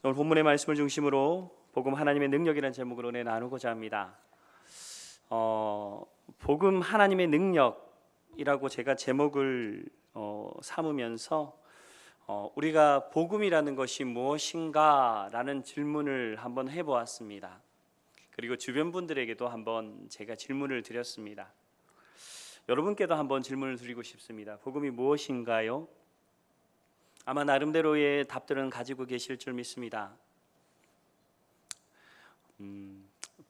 오늘 본문의 말씀을 중심으로 복음 하나님의 능력이라는 제목으로 나누고자 합니다. 복음 하나님의 능력이라고 제가 제목을 삼으면서 우리가 복음이라는 것이 무엇인가라는 질문을 한번 해보았습니다. 그리고 주변 분들에게도 한번 제가 질문을 드렸습니다. 여러분께도 한번 질문을 드리고 싶습니다. 복음이 무엇인가요? 아마 나름대로의 답들은 가지고 계실 줄 믿습니다.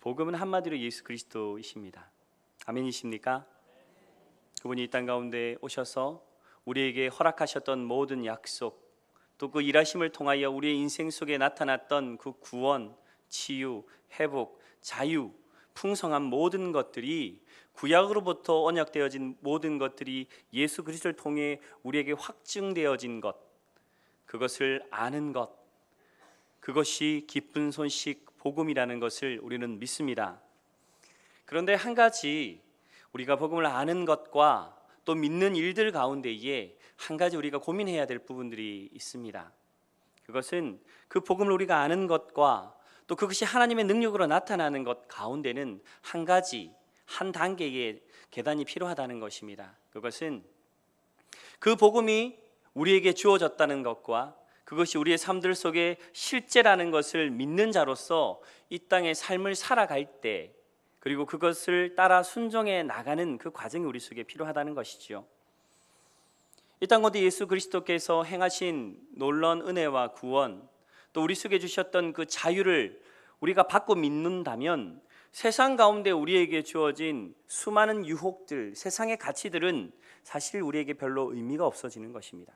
복음은 한마디로 예수 그리스도이십니다. 아멘이십니까? 그분이 이 땅 가운데 오셔서 우리에게 허락하셨던 모든 약속, 또 그 일하심을 통하여 우리의 인생 속에 나타났던 그 구원, 치유, 회복, 자유, 풍성한 모든 것들이, 구약으로부터 언약되어진 모든 것들이 예수 그리스도를 통해 우리에게 확증되어진 것, 그것을 아는 것, 그것이 기쁜 소식 복음이라는 것을 우리는 믿습니다. 그런데 한 가지, 우리가 복음을 아는 것과 또 믿는 일들 가운데에 한 가지 우리가 고민해야 될 부분들이 있습니다. 그것은 그 복음을 우리가 아는 것과 또 그것이 하나님의 능력으로 나타나는 것 가운데는 한 가지, 한 단계의 계단이 필요하다는 것입니다. 그것은 그 복음이 우리에게 주어졌다는 것과 그것이 우리의 삶들 속에 실제라는 것을 믿는 자로서 이 땅의 삶을 살아갈 때, 그리고 그것을 따라 순종해 나가는 그 과정이 우리 속에 필요하다는 것이지요. 이 땅 가운데 예수 그리스도께서 행하신 놀라운 은혜와 구원, 또 우리 속에 주셨던 그 자유를 우리가 받고 믿는다면 세상 가운데 우리에게 주어진 수많은 유혹들, 세상의 가치들은 사실 우리에게 별로 의미가 없어지는 것입니다.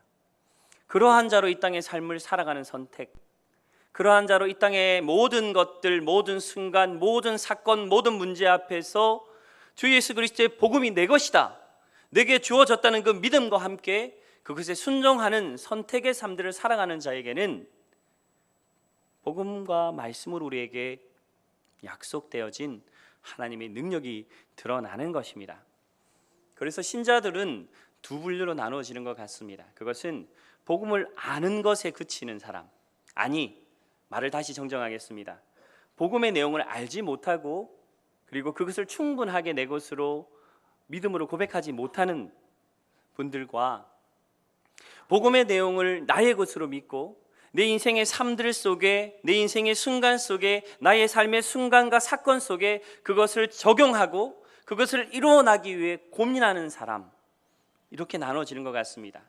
그러한 자로 이 땅의 삶을 살아가는 선택, 그러한 자로 이 땅의 모든 것들, 모든 순간, 모든 사건, 모든 문제 앞에서 주 예수 그리스도의 복음이 내 것이다, 내게 주어졌다는 그 믿음과 함께 그것에 순종하는 선택의 삶들을 살아가는 자에게는 복음과 말씀으로 우리에게 약속되어진 하나님의 능력이 드러나는 것입니다. 그래서 신자들은 두 분류로 나누어지는 것 같습니다. 그것은 복음을 아는 것에 그치는 사람, 아니, 말을 다시 정정하겠습니다. 복음의 내용을 알지 못하고 그리고 그것을 충분하게 내 것으로 믿음으로 고백하지 못하는 분들과, 복음의 내용을 나의 것으로 믿고 내 인생의 삶들 속에, 내 인생의 순간 속에, 나의 삶의 순간과 사건 속에 그것을 적용하고 그것을 이루어나기 위해 고민하는 사람, 이렇게 나눠지는 것 같습니다.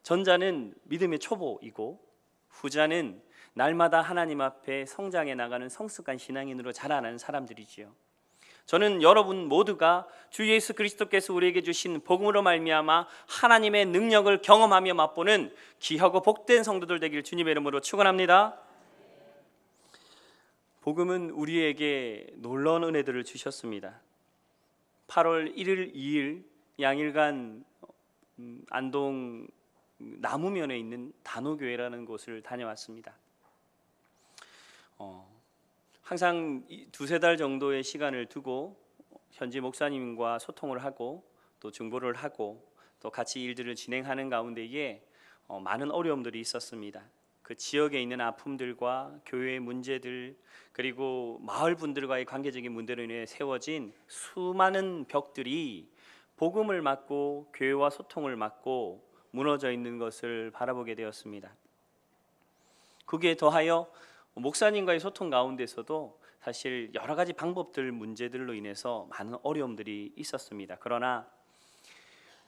전자는 믿음의 초보이고 후자는 날마다 하나님 앞에 성장해 나가는 성숙한 신앙인으로 자라나는 사람들이지요. 저는 여러분 모두가 주 예수 그리스도께서 우리에게 주신 복음으로 말미암아 하나님의 능력을 경험하며 맛보는 귀하고 복된 성도들 되길 주님의 이름으로 축원합니다. 복음은 우리에게 놀라운 은혜들을 주셨습니다. 8월 1일, 2일 양일간 안동 나무면에 있는 단호교회라는 곳을 다녀왔습니다. 항상 두세 달 정도의 시간을 두고 현지 목사님과 소통을 하고 또 중보를 하고 또 같이 일들을 진행하는 가운데에 많은 어려움들이 있었습니다. 그 지역에 있는 아픔들과 교회의 문제들, 그리고 마을 분들과의 관계적인 문제로 인해 세워진 수많은 벽들이 복음을 막고 교회와 소통을 막고 무너져 있는 것을 바라보게 되었습니다. 거기에 더하여 목사님과의 소통 가운데서도 사실 여러 가지 방법들, 문제들로 인해서 많은 어려움들이 있었습니다. 그러나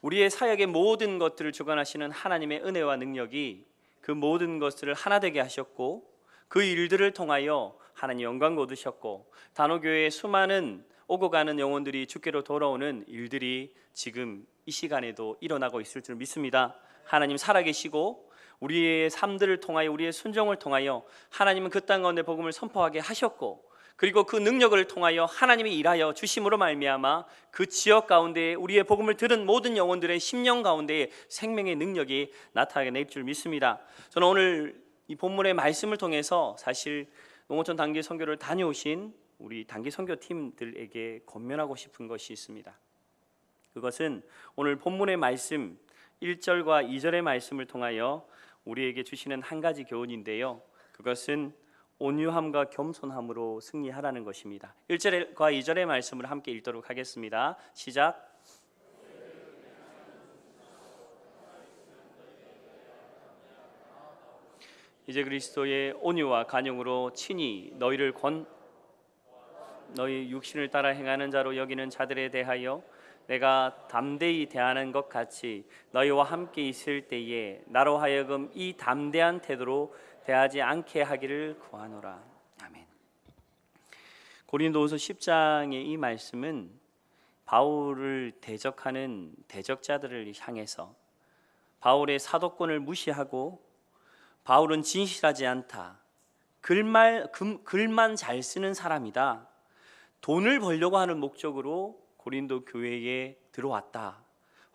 우리의 사역의 모든 것들을 주관하시는 하나님의 은혜와 능력이 그 모든 것들을 하나 되게 하셨고, 그 일들을 통하여 하나님 영광 얻으셨고, 단호교회의 수많은 오고 가는 영혼들이 주께로 돌아오는 일들이 지금 이 시간에도 일어나고 있을 줄 믿습니다. 하나님 살아계시고 우리의 삶들을 통하여, 우리의 순종을 통하여 하나님은 그 땅 가운데 복음을 선포하게 하셨고, 그리고 그 능력을 통하여 하나님이 일하여 주심으로 말미암아 그 지역 가운데 우리의 복음을 들은 모든 영혼들의 심령 가운데 생명의 능력이 나타나게 될 줄 믿습니다. 저는 오늘 이 본문의 말씀을 통해서 사실 농어촌 단기 선교를 다녀오신 우리 단기 선교팀들에게 권면하고 싶은 것이 있습니다. 그것은 오늘 본문의 말씀 1절과 2절의 말씀을 통하여 우리에게 주시는 한 가지 교훈인데요, 그것은 온유함과 겸손함으로 승리하라는 것입니다. 1절과 2절의 말씀을 함께 읽도록 하겠습니다. 시작. 이제 그리스도의 온유와 간용으로 친히 너희 육신을 따라 행하는 자로 여기는 자들에 대하여 내가 담대히 대하는 것 같이 너희와 함께 있을 때에 나로 하여금 이 담대한 태도로 대하지 않게 하기를 구하노라. 아멘. 고린도후서 10장의 이 말씀은 바울을 대적하는 대적자들을 향해서 바울의 사도권을 무시하고 바울은 진실하지 않다, 글만 잘 쓰는 사람이다, 돈을 벌려고 하는 목적으로 고린도 교회에 들어왔다,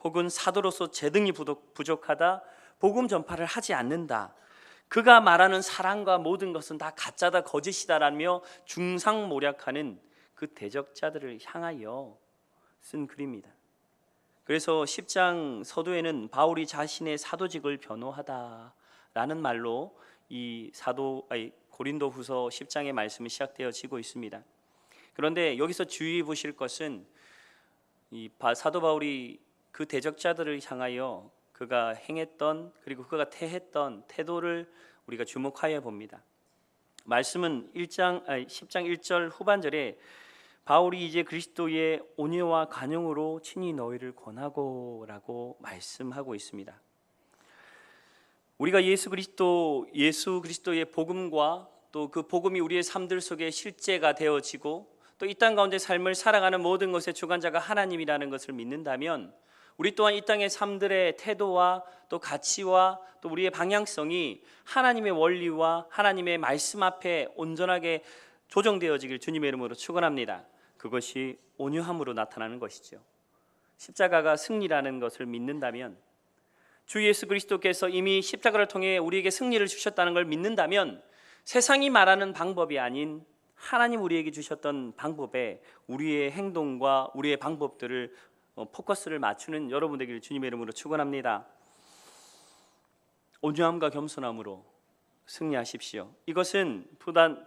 혹은 사도로서 재능이 부족하다, 복음 전파를 하지 않는다, 그가 말하는 사랑과 모든 것은 다 가짜다, 거짓이다라며 중상모략하는 그 대적자들을 향하여 쓴 글입니다. 그래서 10장 서두에는 바울이 자신의 사도직을 변호하다라는 말로 이 고린도후서 10장의 말씀이 시작되어지고 있습니다. 그런데 여기서 주의해 보실 것은 이 사도 바울이 그 대적자들을 향하여 그가 행했던, 그리고 그가 태했던 태도를 우리가 주목하여 봅니다. 말씀은 10장 1절 후반절에 바울이 이제 그리스도의 온유와 간용으로 친히 너희를 권하고라고 말씀하고 있습니다. 우리가 예수 그리스도의 복음과 또 그 복음이 우리의 삶들 속에 실제가 되어지고 또 이 땅 가운데 삶을 살아가는 모든 것의 주관자가 하나님이라는 것을 믿는다면 우리 또한 이 땅의 삶들의 태도와 또 가치와 또 우리의 방향성이 하나님의 원리와 하나님의 말씀 앞에 온전하게 조정되어지길 주님의 이름으로 축원합니다. 그것이 온유함으로 나타나는 것이죠. 십자가가 승리라는 것을 믿는다면, 주 예수 그리스도께서 이미 십자가를 통해 우리에게 승리를 주셨다는 걸 믿는다면, 세상이 말하는 방법이 아닌 하나님 우리에게 주셨던 방법에 우리의 행동과 우리의 방법들을 포커스를 맞추는 여러분 되기를 주님의 이름으로 축원합니다. 온유함과 겸손함으로 승리하십시오. 이것은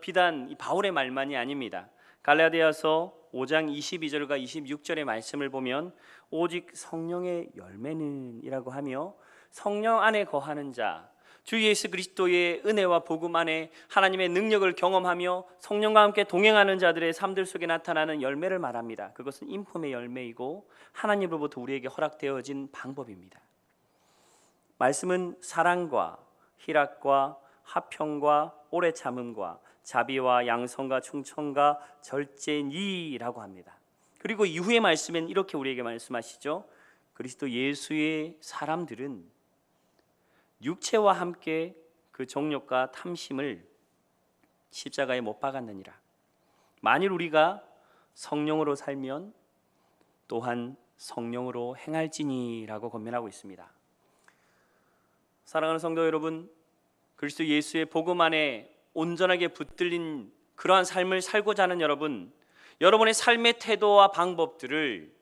비단 이 바울의 말만이 아닙니다. 갈라디아서 5장 22절과 26절의 말씀을 보면 오직 성령의 열매는 이라고 하며, 성령 안에 거하는 자, 주 예수 그리스도의 은혜와 복음 안에 하나님의 능력을 경험하며 성령과 함께 동행하는 자들의 삶들 속에 나타나는 열매를 말합니다. 그것은 인품의 열매이고 하나님으로부터 우리에게 허락되어진 방법입니다. 말씀은 사랑과 희락과 화평과 오래 참음과 자비와 양성과 충성과 절제니라고 합니다. 그리고 이후의 말씀엔 이렇게 우리에게 말씀하시죠. 그리스도 예수의 사람들은 육체와 함께 그 정욕과 탐심을 십자가에 못 박았느니라. 만일 우리가 성령으로 살면 또한 성령으로 행할지니라고 권면하고 있습니다. 사랑하는 성도 여러분, 그리스도 예수의 복음 안에 온전하게 붙들린 그러한 삶을 살고자 하는 여러분의 삶의 태도와 방법들을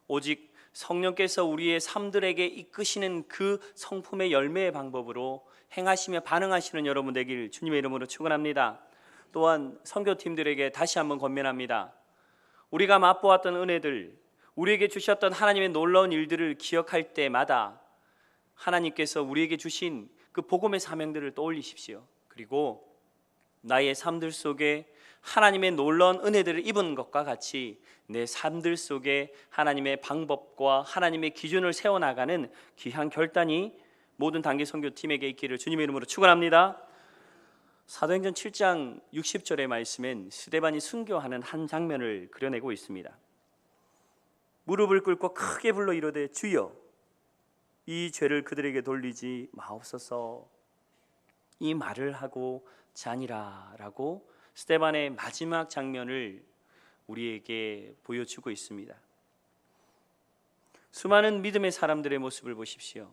오직 성령께서 우리의 삶들에게 이끄시는 그 성품의 열매의 방법으로 행하시며 반응하시는 여러분 되길 주님의 이름으로 축원합니다. 또한 선교팀들에게 다시 한번 권면합니다. 우리가 맛보았던 은혜들, 우리에게 주셨던 하나님의 놀라운 일들을 기억할 때마다 하나님께서 우리에게 주신 그 복음의 사명들을 떠올리십시오. 그리고 나의 삶들 속에 하나님의 놀라운 은혜들을 입은 것과 같이 내 삶들 속에 하나님의 방법과 하나님의 기준을 세워나가는 귀한 결단이 모든 단기 선교팀에게 있기를 주님의 이름으로 축원합니다. 사도행전 7장 60절의 말씀엔 스데반이 순교하는 한 장면을 그려내고 있습니다. 무릎을 꿇고 크게 불러 이르되 주여 이 죄를 그들에게 돌리지 마옵소서, 이 말을 하고 자니라라고 스데반의 마지막 장면을 우리에게 보여주고 있습니다. 수많은 믿음의 사람들의 모습을 보십시오.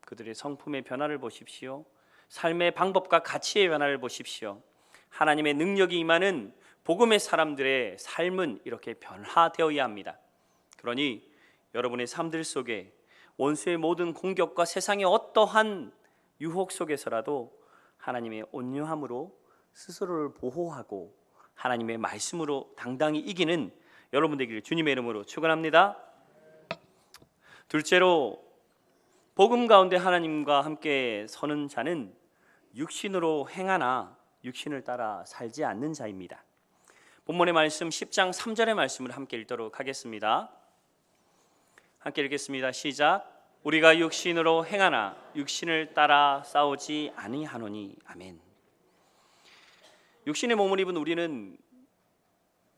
그들의 성품의 변화를 보십시오. 삶의 방법과 가치의 변화를 보십시오. 하나님의 능력이 임하는 복음의 사람들의 삶은 이렇게 변화되어야 합니다. 그러니 여러분의 삶들 속에 원수의 모든 공격과 세상의 어떠한 유혹 속에서라도 하나님의 온유함으로 스스로를 보호하고 하나님의 말씀으로 당당히 이기는 여러분 되기를 주님의 이름으로 축원합니다. 둘째로, 복음 가운데 하나님과 함께 서는 자는 육신으로 행하나 육신을 따라 살지 않는 자입니다. 본문의 말씀 10장 3절의 말씀을 함께 읽도록 하겠습니다. 함께 읽겠습니다. 시작. 우리가 육신으로 행하나 육신을 따라 싸우지 아니하노니. 아멘. 육신의 몸을 입은 우리는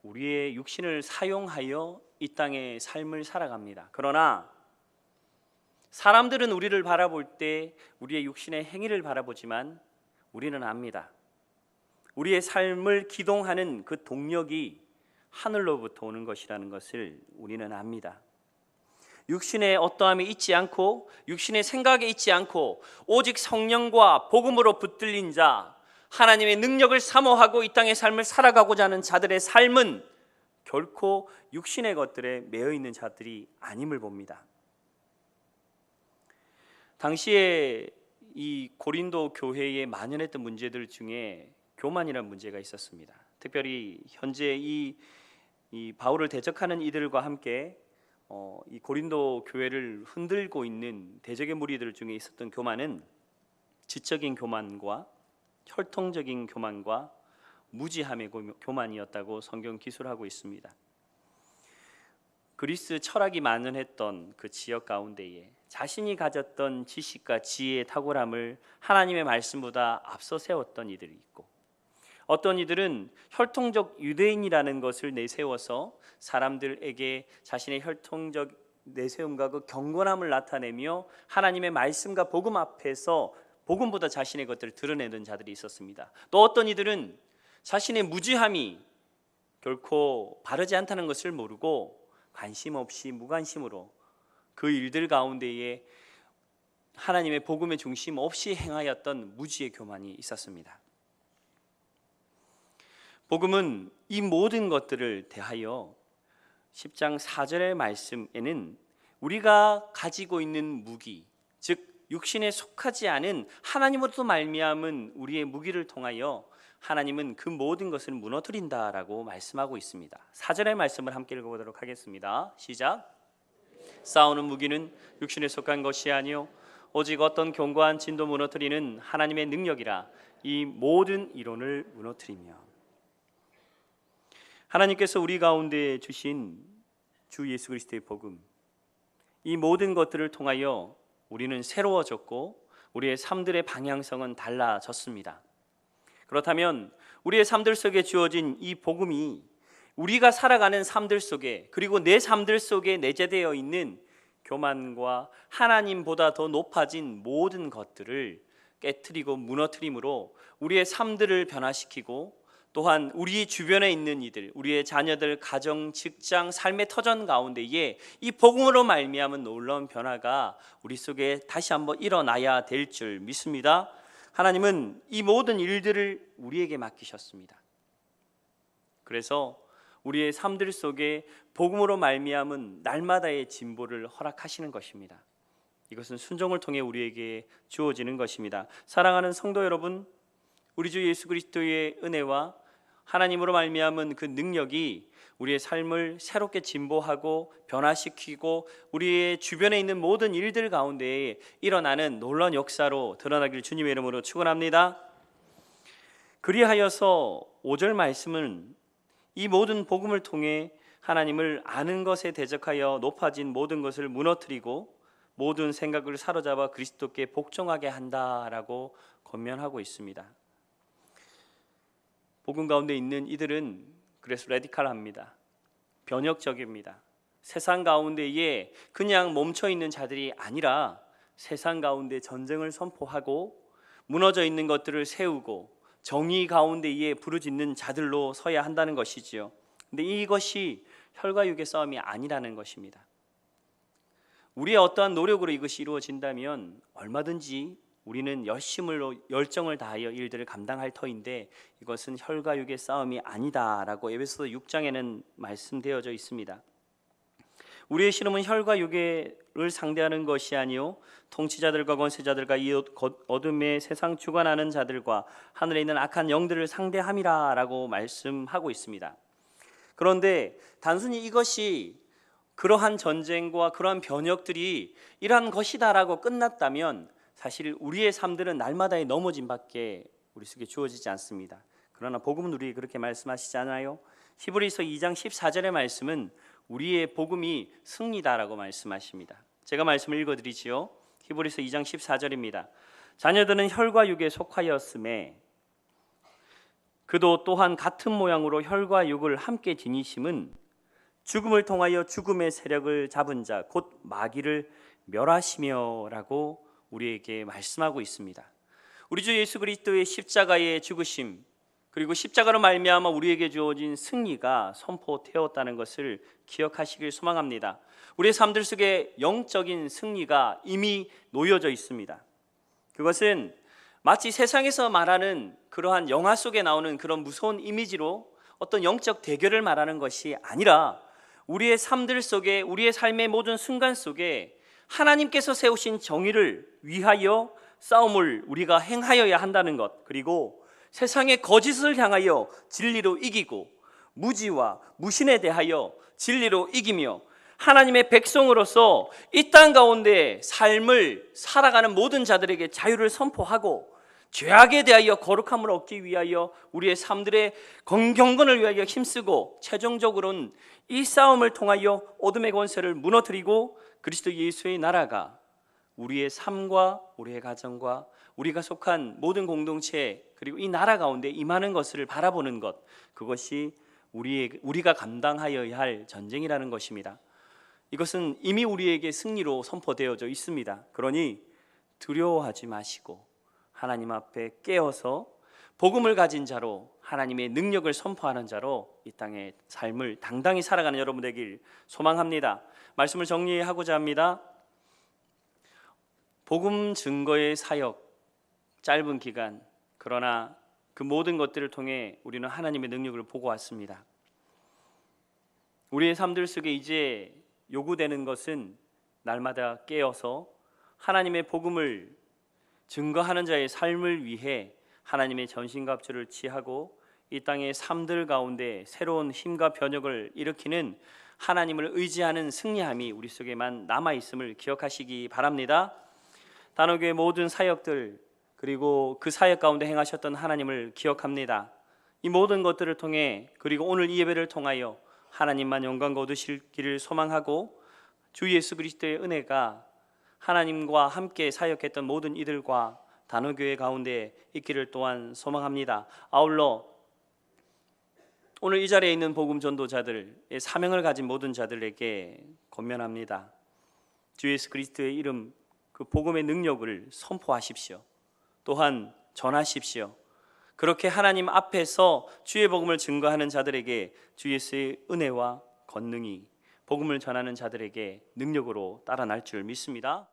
우리의 육신을 사용하여 이 땅의 삶을 살아갑니다. 그러나 사람들은 우리를 바라볼 때 우리의 육신의 행위를 바라보지만 우리는 압니다. 우리의 삶을 기동하는 그 동력이 하늘로부터 오는 것이라는 것을 우리는 압니다. 육신의 어떠함이 있지 않고 육신의 생각에 있지 않고 오직 성령과 복음으로 붙들린 자, 하나님의 능력을 사모하고 이 땅의 삶을 살아가고자 하는 자들의 삶은 결코 육신의 것들에 매여 있는 자들이 아님을 봅니다. 당시에 이 고린도 교회에 만연했던 문제들 중에 교만이라는 문제가 있었습니다. 특별히 현재 이 바울을 대적하는 이들과 함께 이 고린도 교회를 흔들고 있는 대적의 무리들 중에 있었던 교만은 지적인 교만과 혈통적인 교만과 무지함의 교만이었다고 성경 기술하고 있습니다. 그리스 철학이 만연했던 그 지역 가운데에 자신이 가졌던 지식과 지혜의 탁월함을 하나님의 말씀보다 앞서 세웠던 이들이 있고, 어떤 이들은 혈통적 유대인이라는 것을 내세워서 사람들에게 자신의 혈통적 내세움과 그 경건함을 나타내며 하나님의 말씀과 복음 앞에서 복음보다 자신의 것들을 드러내는 자들이 있었습니다. 또 어떤 이들은 자신의 무지함이 결코 바르지 않다는 것을 모르고 관심 없이 무관심으로 그 일들 가운데에 하나님의 복음의 중심 없이 행하였던 무지의 교만이 있었습니다. 복음은 이 모든 것들을 대하여 10장 4절의 말씀에는 우리가 가지고 있는 무기, 즉 육신에 속하지 않은 하나님으로부터 말미암은 우리의 무기를 통하여 하나님은 그 모든 것을 무너뜨린다라고 말씀하고 있습니다. 4절의 말씀을 함께 읽어보도록 하겠습니다. 시작. 싸우는 무기는 육신에 속한 것이 아니요 오직 어떤 견고한 진도 무너뜨리는 하나님의 능력이라. 이 모든 이론을 무너뜨리며. 하나님께서 우리 가운데 주신 주 예수 그리스도의 복음, 이 모든 것들을 통하여 우리는 새로워졌고 우리의 삶들의 방향성은 달라졌습니다. 그렇다면 우리의 삶들 속에 주어진 이 복음이 우리가 살아가는 삶들 속에, 그리고 내 삶들 속에 내재되어 있는 교만과 하나님보다 더 높아진 모든 것들을 깨트리고 무너뜨림으로 우리의 삶들을 변화시키고, 또한 우리 주변에 있는 이들, 우리의 자녀들, 가정, 직장, 삶의 터전 가운데에 이 복음으로 말미암은 놀라운 변화가 우리 속에 다시 한번 일어나야 될 줄 믿습니다. 하나님은 이 모든 일들을 우리에게 맡기셨습니다. 그래서 우리의 삶들 속에 복음으로 말미암은 날마다의 진보를 허락하시는 것입니다. 이것은 순종을 통해 우리에게 주어지는 것입니다. 사랑하는 성도 여러분, 우리 주 예수 그리스도의 은혜와 하나님으로 말미암은 그 능력이 우리의 삶을 새롭게 진보하고 변화시키고 우리의 주변에 있는 모든 일들 가운데 일어나는 놀라운 역사로 드러나길 주님의 이름으로 축원합니다. 그리하여서 5절 말씀은 이 모든 복음을 통해 하나님을 아는 것에 대적하여 높아진 모든 것을 무너뜨리고 모든 생각을 사로잡아 그리스도께 복종하게 한다라고 권면하고 있습니다. 복음 가운데 있는 이들은 그래서 레디칼합니다. 변혁적입니다. 세상 가운데에 그냥 멈춰있는 자들이 아니라 세상 가운데 전쟁을 선포하고 무너져 있는 것들을 세우고 정의 가운데에 부르짖는 자들로 서야 한다는 것이지요. 근데 이것이 혈과 육의 싸움이 아니라는 것입니다. 우리의 어떠한 노력으로 이것이 이루어진다면 얼마든지 우리는 열정을 다하여 일들을 감당할 터인데 이것은 혈과 육의 싸움이 아니다라고 에베소서 6장에는 말씀되어져 있습니다. 우리의 씨름은 혈과 육의 를 상대하는 것이 아니요 통치자들과 권세자들과 이 어둠의 세상 주관하는 자들과 하늘에 있는 악한 영들을 상대함이라라고 말씀하고 있습니다. 그런데 단순히 이것이 그러한 전쟁과 그러한 변혁들이 이러한 것이다라고 끝났다면 사실 우리의 삶들은 날마다의 넘어짐밖에 우리 속에 주어지지 않습니다. 그러나 복음은 우리에게 그렇게 말씀하시지 않아요. 히브리서 2장 14절의 말씀은 우리의 복음이 승리다라고 말씀하십니다. 제가 말씀을 읽어드리지요. 히브리서 2장 14절입니다. 자녀들은 혈과 육에 속하였음에 그도 또한 같은 모양으로 혈과 육을 함께 지니심은 죽음을 통하여 죽음의 세력을 잡은 자 곧 마귀를 멸하시며 라고 우리에게 말씀하고 있습니다. 우리 주 예수 그리스도의 십자가의 죽으심 그리고 십자가로 말미암아 우리에게 주어진 승리가 선포되었다는 것을 기억하시길 소망합니다. 우리의 삶들 속에 영적인 승리가 이미 놓여져 있습니다. 그것은 마치 세상에서 말하는 그러한 영화 속에 나오는 그런 무서운 이미지로 어떤 영적 대결을 말하는 것이 아니라 우리의 삶들 속에 우리의 삶의 모든 순간 속에 하나님께서 세우신 정의를 위하여 싸움을 우리가 행하여야 한다는 것, 그리고 세상의 거짓을 향하여 진리로 이기고 무지와 무신에 대하여 진리로 이기며 하나님의 백성으로서 이 땅 가운데 삶을 살아가는 모든 자들에게 자유를 선포하고 죄악에 대하여 거룩함을 얻기 위하여 우리의 삶들의 경건을 위하여 힘쓰고 최종적으로는 이 싸움을 통하여 어둠의 권세를 무너뜨리고 그리스도 예수의 나라가 우리의 삶과 우리의 가정과 우리가 속한 모든 공동체 그리고 이 나라 가운데 임하는 것을 바라보는 것, 그것이 우리가 감당하여야 할 전쟁이라는 것입니다. 이것은 이미 우리에게 승리로 선포되어져 있습니다. 그러니 두려워하지 마시고 하나님 앞에 깨어서 복음을 가진 자로 하나님의 능력을 선포하는 자로 이 땅의 삶을 당당히 살아가는 여러분 되길 소망합니다. 말씀을 정리하고자 합니다. 복음 증거의 사역, 짧은 기간, 그러나 그 모든 것들을 통해 우리는 하나님의 능력을 보고 왔습니다. 우리의 삶들 속에 이제 요구되는 것은 날마다 깨어서 하나님의 복음을 증거하는 자의 삶을 위해 하나님의 전신갑주를 취하고 이 땅의 삶들 가운데 새로운 힘과 변혁을 일으키는 하나님을 의지하는 승리함이 우리 속에만 남아있음을 기억하시기 바랍니다. 단호교의 모든 사역들 그리고 그 사역 가운데 행하셨던 하나님을 기억합니다. 이 모든 것들을 통해 그리고 오늘 이 예배를 통하여 하나님만 영광 얻으시기를 소망하고 주 예수 그리스도의 은혜가 하나님과 함께 사역했던 모든 이들과 단호교회 가운데 있기를 또한 소망합니다. 아울러 오늘 이 자리에 있는 복음 전도자들의 사명을 가진 모든 자들에게 권면합니다. 주 예수 그리스도의 이름 그 복음의 능력을 선포하십시오. 또한 전하십시오. 그렇게 하나님 앞에서 주의 복음을 증거하는 자들에게 주 예수의 은혜와 권능이 복음을 전하는 자들에게 능력으로 따라날 줄 믿습니다.